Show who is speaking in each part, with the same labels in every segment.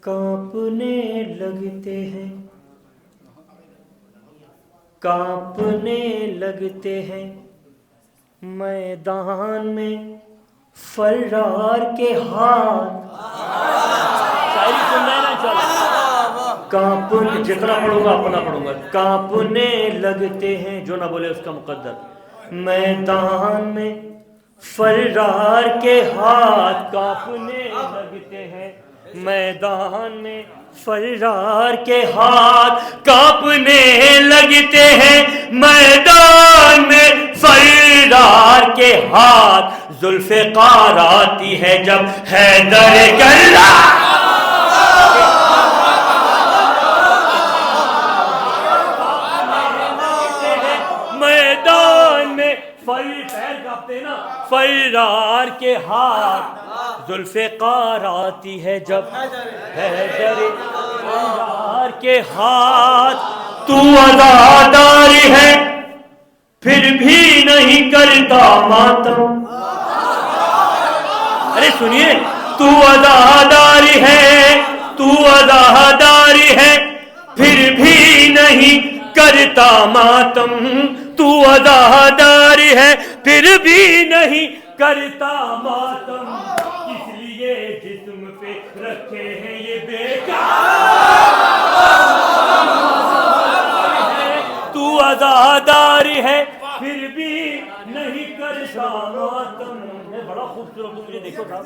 Speaker 1: کانپنے لگتے ہیں، کانپنے لگتے ہیں میدان میں فرار کے ہاتھ. شاعری سن رہے نا؟ چلو کانپنے، جتنا پڑھوں گا اپنا پڑھوں گا. کانپنے لگتے ہیں، جو نہ بولے اس کا مقدر. میدان میں فرار کے ہاتھ کانپنے لگتے ہیں، میدان میں فرار کے ہاتھ کانپنے لگتے ہیں، میدان میں فرار کے ہاتھ. ذوالفقار آتی ہے جب حیدر کرار، میدان میں فرار کے ہاتھ. ذوالفقار آتی ہے جب حیدر کرار کے ہاتھ. تو عزادار ہے پھر بھی نہیں کرتا ماتم. ارے سنیے، تو عزادار ہے، تو عزادار ہے پھر بھی نہیں کرتا ماتم. تو عزادار ہے پھر بھی نہیں کرتا ماتم. اس لیے جسم پہ رکھے ہیں یہ بیکار. تو عزادار ہے پھر بھی نہیں کرتا ماتم. بڑا خوبصورت، مجھے دیکھو صاحب.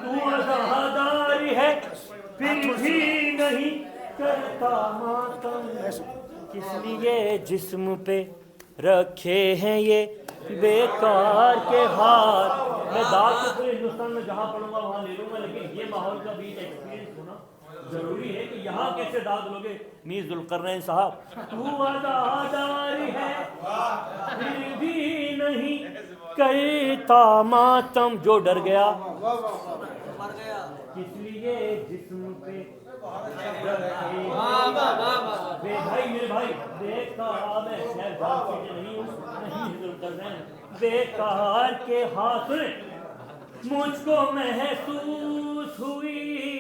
Speaker 1: تو عزادار ہے پھر بھی نہیں کرتا ماتم. کس لیے جسم پہ رکھے ہیں یہ بیکار کے ہاتھ. میں داد تو پورے ہندوستان میں جہاں پڑھوں گا وہاں لے لوں گا، لیکن یہ ماحول کا بھی ایکسپیرینس ہونا ضروری ہے کہ یہاں کیسے داد لوگے میر ذوالقرنین صاحب. تو عزادار ہے پھر بھی نہیں کرتا ماتم. جو ڈر گیا کس لیے جسم پہ بھائی میرے بھائی بیکار، میں خیر بات کے نہیں ہوں، نہیں ذوالقرنین. بیکار کے ہاتھ مجھ کو محسوس ہوئی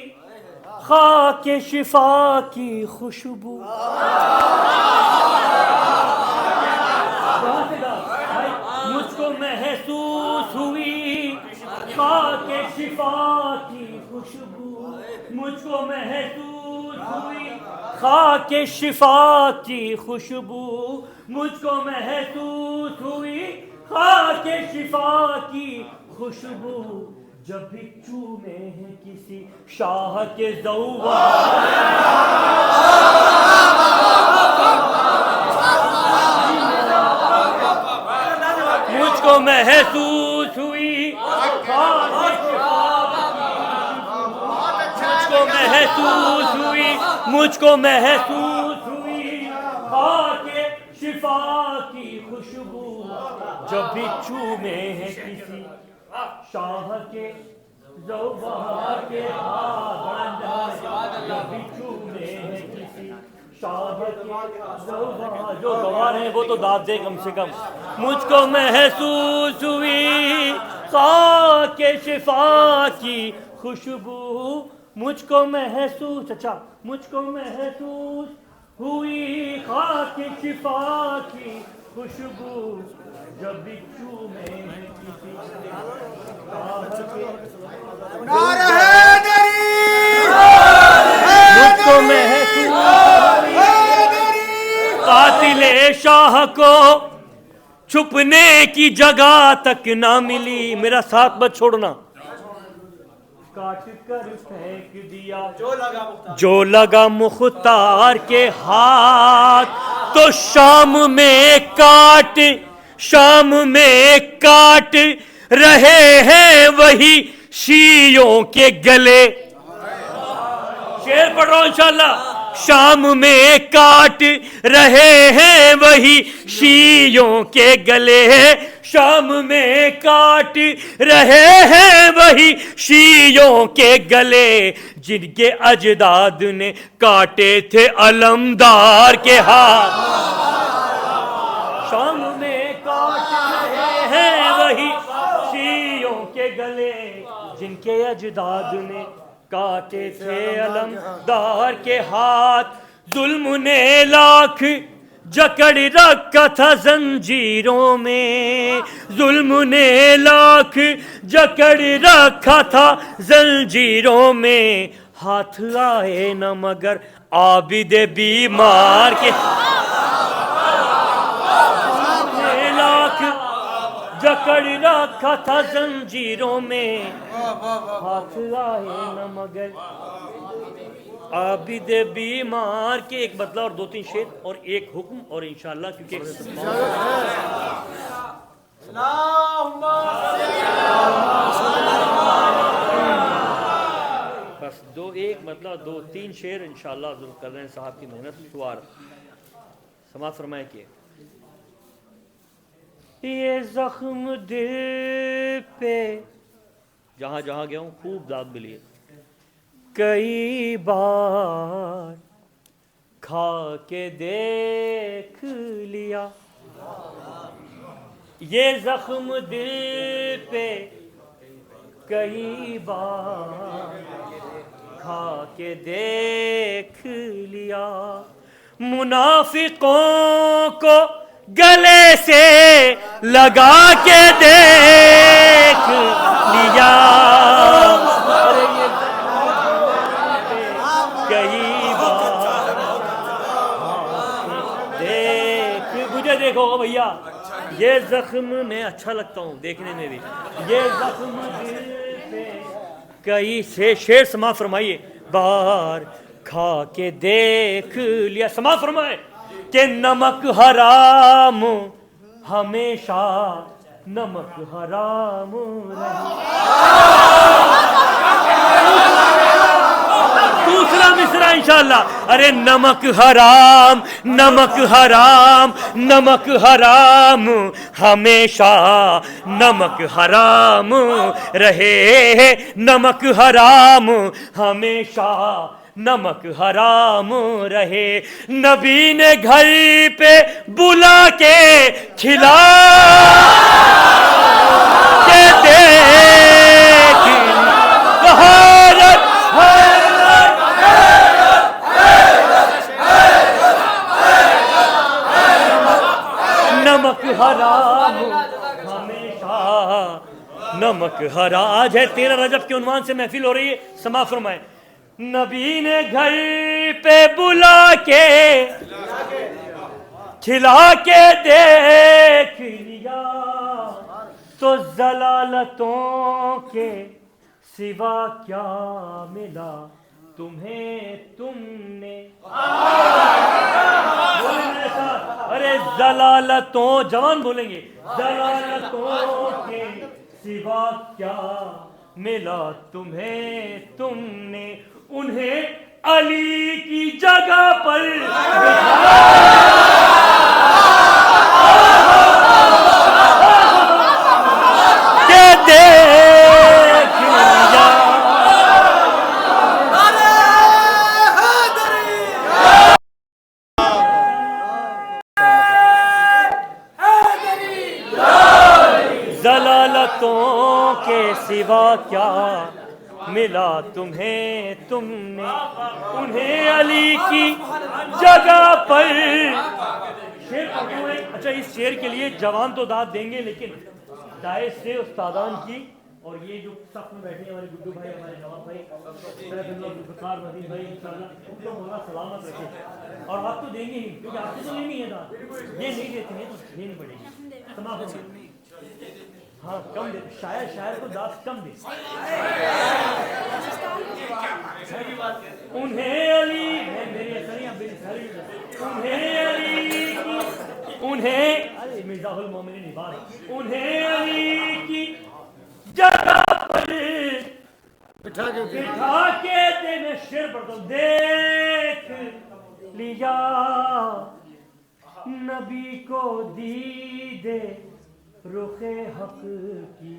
Speaker 1: خاک شفا کی خوشبو. مجھ کو محسوس ہوئی خاک شفا کی خوشبو. مجھ کو محسوس ہوئی خاک شفا کی خوشبو. مجھ کو محسوس ہوئی خاک شفا کی خوشبو. جب بھی چومے ہیں کسی شاہ کے زوار، مجھ کو محسوس ہوئی محسوس ہوئی، مجھ کو محسوس ہوئی خاک شفا کی خوشبو. جب بھی چومے ہیں کسی شاہ کے زوار کے ہاتھ، جب بھی چومے ہیں کسی شاہ کے زوار. جو زوار ہیں وہ تو داد دے کم سے کم. مجھ کو محسوس ہوئی خاک شفا کی خوشبو. مجھ کو محسوس، اچھا مجھ کو محسوس ہوئی خاک شفا کی خوشبو. جب بھی چومے ہیں کسی مجھ کو محسوس قاتل شاہ کو چھپنے کی جگہ تک نہ ملی. میرا ساتھ مت چھوڑنا. کاٹ کر پھینک دیا جو لگا مختار کے ہاتھ. تو شام میں کاٹ، شام میں کاٹ رہے ہیں وہی شیعوں کے گلے. شعر پڑھ رہا ہوں انشاءاللہ. شام میں کاٹ رہے ہیں وہی شیعوں کے گلے. شام میں کاٹ رہے ہیں وہی شیعوں کے گلے جن کے اجداد نے کاٹے تھے علمدار کے ہاتھ. شام میں کاٹ رہے ہیں وہی شیعوں کے گلے جن کے اجداد نے کاٹے تھے علمدار کے ہاتھ، ظلم نے لاکھ جکڑ رکھا تھا زنجیروں میں، ظلم نے لاکھ جکڑ رکھا تھا زنجیروں میں، ہاتھ آئے نہ مگر عابد بیمار کے، لاکھ جکڑ رکھا تھا زنجیروں میں، ہاتھ آئے نہ مگر عابد بیمار کے۔ ایک بدلہ اور 2-3 شعر اور ایک حکم، اور انشاءاللہ کیونکہ بس ایک بدلہ 2-3 شعر انشاءاللہ ذوالقرنین صاحب کی محنت سوار سماعت فرمائے کہ یہ زخم دل پہ جہاں جہاں گیا ہوں خوب داد ملی ہے، کئی بار کھا کے دیکھ لیا، یہ زخم دل پہ کئی بار کھا کے دیکھ لیا، منافقوں کو گلے سے لگا کے دیکھ لیا، کئی بار دیکھ، مجھے دیکھو بھیا، یہ زخم میں اچھا لگتا ہوں دیکھنے میں بھی، یہ زخم دل پہ کئی سے شعر سماع فرمائیے، بار کھا کے دیکھ لیا، سماع فرمائے کہ نمک حرام ہمیشہ نمک حرام دوسرا مصرع انشاءاللہ، ارے نمک حرام نمک حرام نمک حرام ہمیشہ نمک حرام رہے، نمک حرام ہمیشہ نمک حرام رہے، نبی نے گھر پہ بلا کے کھلا کے دیکھ بہارت نمک حرام ہمیشہ نمک حرام۔ آج ہے 13 رجب کے عنوان سے محفل ہو رہی ہے، سماع فرمائیں، نبی نے گھر پہ بلا کے کھلا کے دیکھ لیا، تو ضلالتوں کے سوا کیا ملا تمہیں، تم نے ارے ضلالتوں، جوان بولیں گے، ضلالتوں کے سوا کیا ملا تمہیں، تم نے انہیں علی کی جگہ پر کے دیکھ لیا، ضلالتوں کے سوا کیا ملا تمہیں، تم نے انہیں علی کی جگہ پر شعر پڑھوں ہے۔ اچھا اس شعر کے لیے جوان تو داد دیں گے، لیکن دائز سے استادان کی اور یہ جو صف میں بیٹھے ہیں ہمارے گڈو بھائی، ہمارے نواب بھائی، بکار ندیم بھائی، انشاءاللہ ان کو مولا سلامت رکھے، اور آپ تو دیں گے ہی کیونکہ آپ کو تو لینی ہے داد، یہ نہیں دیتے ہیں تو دینی پڑے گی، تمام ہاں کم دے، شاعر کو داد کم دے۔ انہیں علی انہیں علی انہیں مرزا المومنین عباد انہیں علی کی جگہ پر بٹھا کے دے، میں شعر پڑھتا ہوں، دیکھ لیا نبی کو دیدے رخ حق کی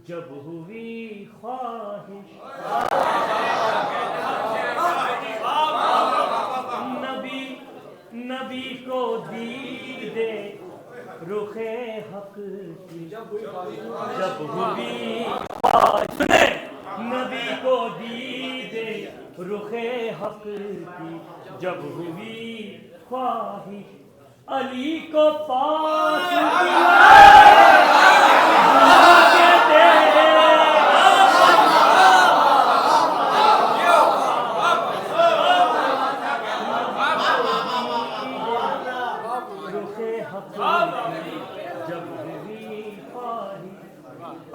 Speaker 1: جب ہوئی خواہش، نبی کو دیدے رخ حق کی جب ہوئی خواہش، نبی کو دیدے رخ حق کی جب ہوئی خواہش علی کو پاس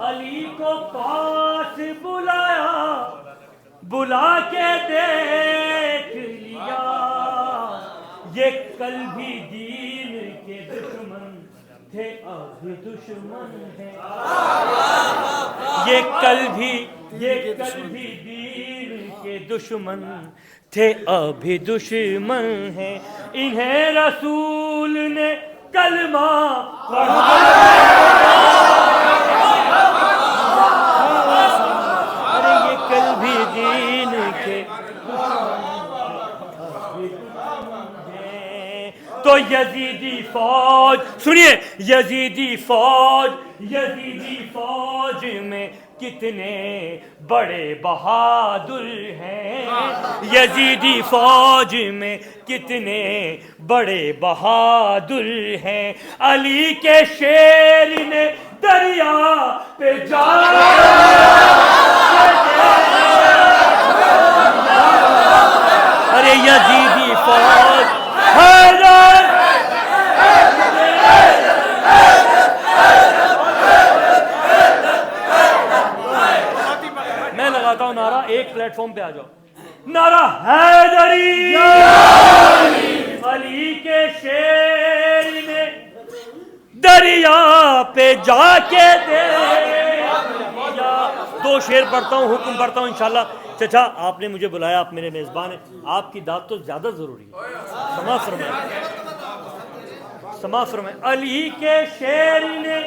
Speaker 1: علی کو پاس بلایا بلا کے دیکھ لیا یہ کل بھی دین کے دشمن تھے اب دشمن ہے یہ کل بھی دین کے دشمن تھے اب دشمن ہے انہیں رسول نے کلمہ تو یزیدی فوج سنیے یزیدی فوج میں کتنے بڑے بہادر ہیں یزیدی فوج میں کتنے بڑے بہادر ہیں علی کے شیر نے دریا پہ جا ارے یزیدی فوج میں لگاتا ہوں نعرہ ایک پلیٹ فارم پہ آ جاؤ نعرہ حیدری علی کے شیر نے دریا پہ جا کے دے دو شعر پڑھتا ہوں حکم پڑھتا ہوں انشاءاللہ چچا آپ نے مجھے بلایا آپ میرے میزبان ہیں آپ کی داد تو زیادہ ضروری ہے سما فرمائیں علی کے شیر نے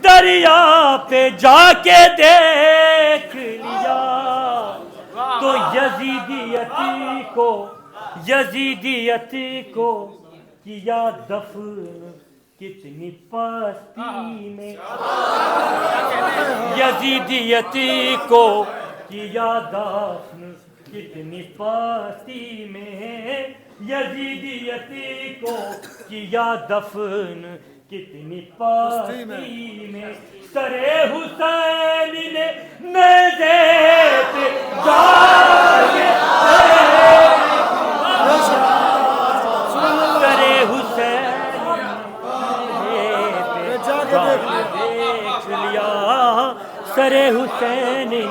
Speaker 1: دریا پہ جا کے دیکھ لیا تو یزیدیتی کو کیا دفن کتنی پستی میں یزیدیتی کو کیا دفن کتنی پستی میں یزیدیتی کو کیا دفن کتنی پستی میں سر حسین نے نیزے پہ جا کے سر حسین دیکھ لیا سر حسین نے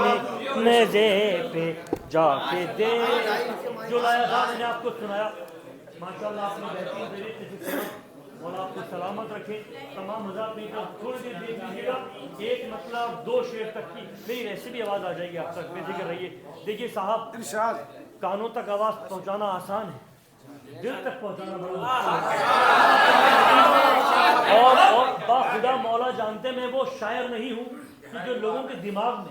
Speaker 1: نیزے پہ جا کے جو لایا تھا میں نے آپ کو سنایا ماشاءاللہ آپ نے بہترین طریقے سے مولا آپ کو سلامت رکھے تمام مذاق نہیں کر تھوڑی دیر دیکھ لیجیے گا ایک مسئلہ دو شعر تک کی میری ویسے بھی آواز آ جائے گی آپ تک بے فکر رہیے دیکھیے صاحب کانوں تک آواز پہنچانا آسان ہے دل تک پہنچانا بڑا اور باخدا مولا جانتے میں وہ شاعر نہیں ہوں کہ جو لوگوں کے دماغ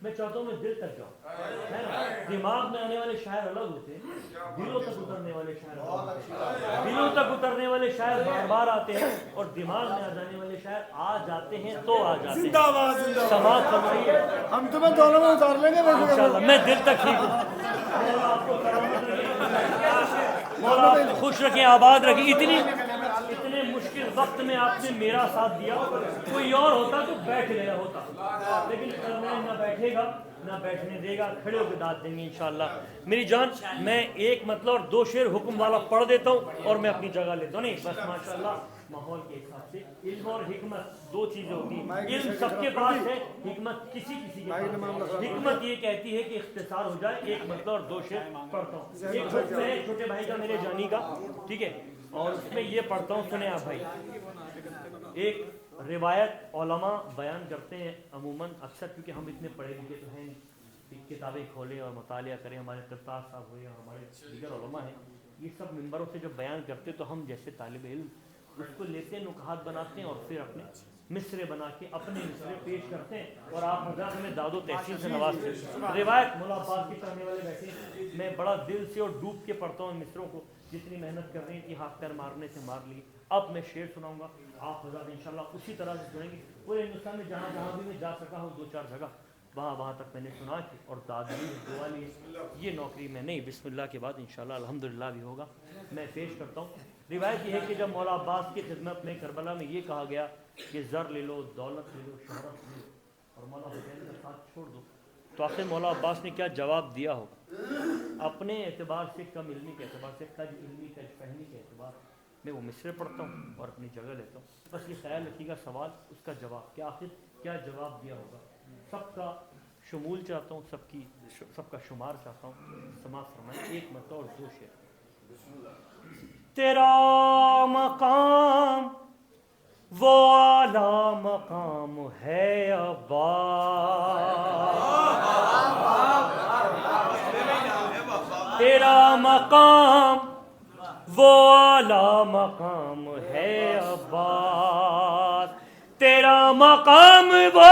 Speaker 1: میں چاہتا ہوں میں دل تک جاؤں دماغ میں آنے والے شاعر الگ ہوتے ہیں دلوں تک اترنے والے شاعر الگ ہوتے ہیں دلوں تک اترنے والے شاعر بار بار آتے ہیں اور دماغ میں آ جانے والے شاعر آ جاتے ہیں تو آ جاتے ہیں سماعت فرمائیے
Speaker 2: ہم تمہیں دونوں میں اتار لیں گے
Speaker 1: انشاءاللہ میں دل تک ٹھیک ہوں آپ کو سلامت رکھیں مولا آپ کو خوش رکھیں آباد رکھیں اتنے مشکل وقت میں آپ نے میرا ساتھ دیا کوئی اور ہوتا تو بیٹھ گیا ہوتا لیکن نہ بیٹھے گا نہ بیٹھنے دے گا کھڑے ہو کے داد دیں گے انشاءاللہ میری جان میں ایک مطلب اور دو شعر حکم والا پڑھ دیتا ہوں اور میں اپنی جگہ لیتا ہوں نہیں بس ماشاءاللہ ماحول کے حساب سے علم اور حکمت دو چیزیں ہوتی ہیں علم سب کے پاس ہے حکمت کسی کے پاس حکمت یہ کہتی ہے کہ اختصار ہو جائے ایک مطلب اور دو شعر پڑھتا ہوں ایک حکم ہے چھوٹے بھائی کا میرے جانی کا ٹھیک ہے اور اس میں یہ پڑھتا ہوں سنیں آپ بھائی ایک روایت علماء بیان کرتے ہیں عموماً اکثر کیونکہ ہم اتنے پڑھے لکھے تو ہیں کتابیں کھولیں اور مطالعہ کریں ہمارے قرطاس صاحب ہوئے اور ہمارے دیگر علماء ہیں یہ سب منبروں سے جب بیان کرتے تو ہم جیسے طالب علم اس کو لیتے ہیں نکات بناتے ہیں اور پھر اپنے مصرے بنا کے اپنے مصرے پیش کرتے ہیں اور آپ مذاق میں داد و تحسین سے نوازتے ہیں روایت مولا عباس کی پڑھنے والے بیٹھے ہیں میں بڑا دل سے اور ڈوب کے پڑھتا ہوں مصروں کو جتنی محنت کر رہی تھی ہاتھ پیر مارنے سے مار لی اب میں شعر سناؤں گا آپ حضرات انشاءاللہ اسی طرح سے سنیں گے پورے ہندوستان میں جہاں جہاں بھی میں جا سکا ہوں دو چار جگہ وہاں تک میں نے سنا کہ اور داد لی دعا لی. یہ نوکری میں نہیں, بسم اللہ کے بعد انشاءاللہ الحمدللہ بھی ہوگا. میں پیش کرتا ہوں. روایت یہ ہے کہ جب مولا عباس کی خدمت میں کربلا میں یہ کہا گیا کہ زر لے لو, دولت لے لو, شہرت لے لو اور مولا حسین کا ساتھ چھوڑ دو, تو آخر مولا عباس نے کیا جواب دیا ہوگا؟ اپنے اعتبار سے, کم علمی کے اعتبار سے, تج علمی تج فہمی کے اعتبار میں وہ مصرے پڑھتا ہوں اور اپنی جگہ لیتا ہوں. بس یہ خیال رکھیے گا سوال اس کا جواب کیا, آخر کیا جواب دیا ہوگا. سب کا شمول چاہتا ہوں, سب کا شمار چاہتا ہوں. سماعت فرمائیں ایک مرتبہ اور دو شعر. تیرا مقام وہ اعلیٰ مقام ہے عباس, تیرا مقام وہ اعلیٰ مقام ہے عباس, تیرا مقام وہ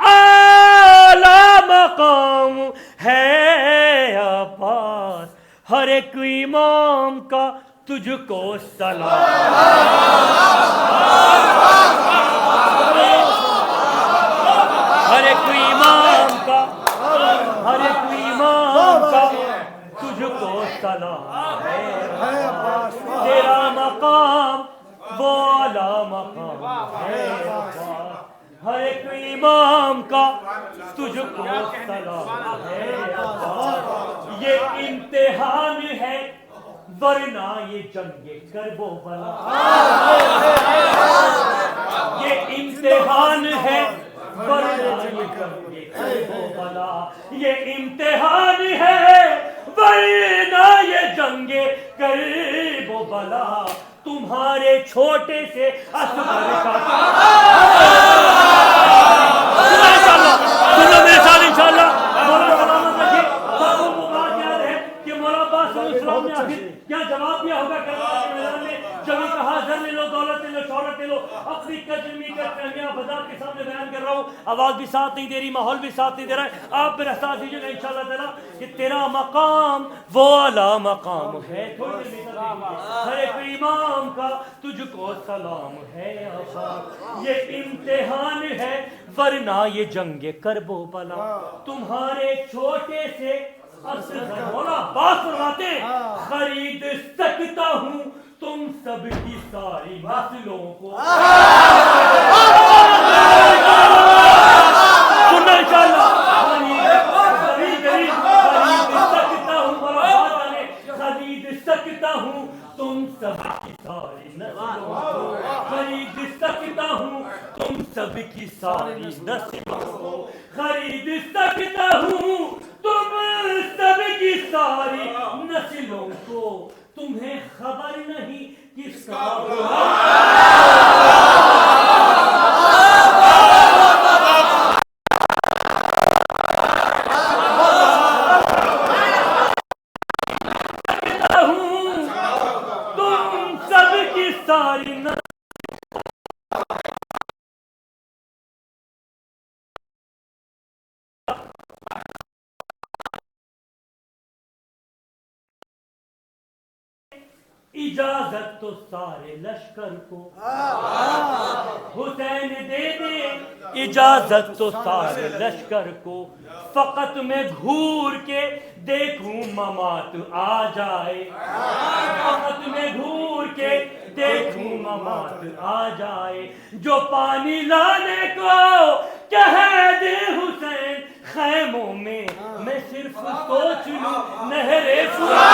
Speaker 1: اعلیٰ مقام ہے عباس. ہر ایک امام کا تجھ کو سلام, ہر ایک امام کا, ہر ایک امام کا تجھ کو سلام ہے عباس. تیرا مقام وہ اعلیٰ مقام ہے عباس, ہر ایک امام کا تجھ کو سلام ہے عباس. یہ امتحان ہے ورنہ یہ جنگ کرب و بلا, یہ امتحان ہے ورنہ یہ جنگ کرب و بلا, یہ امتحان ہے ورنہ یہ جنگ کرب و بلا. تمہارے چھوٹے سے اصغر کا سنو میرے ساتھ انشاءاللہ. مولا سلامت رکھے. سب کو وہ بات یاد ہے کہ مولا عباس علیہ السلام نے آخر کیا جواب دیا ہوگا کربلا کے میدان میں جب یہ کہا زر لے لو, دولت لے لو, شہرت لے لو. اپنی کجمی کا فہمیاں بازار کے سامنے بیان کر رہا ہوں. آواز بھی ساتھ نہیں دے رہی, ماحول بھی ساتھ نہیں دے رہا ہے. آپ میرا ساتھ دیجیے گا انشاءاللہ تعالی کہ تیرا مقام وہ اعلیٰ مقام ہے. ہر ایک امام کا تجھ کو سلام ہے عباس. یہ امتحان ہے ورنہ یہ جنگ کرب و بلا. تمہارے چھوٹے سے مولا عباس فرماتے خرید سکتا ہوں تم سب کی ساری نسلوں کو. سننا انشاءاللہ. خرید سکتا ہوں تم سب کی ساری نسلوں کو, خرید سکتا ہوں تم سب کی ساری نسلوں کو, خرید سکتا ہوں تم سب کی ساری نسلوں کو. تمہیں خبر نہیں کس کا اجازت تو سارے لشکر کو حسین دے دے, اجازت تو سارے لشکر کو. فقط میں گھور کے دیکھوں ممات آ جائے, فقط میں گھور کے دیکھوں ممات آ جائے. جو پانی لانے کو کہہ دے حسین خیموں میں, میں صرف سوچ لوں نہر فرات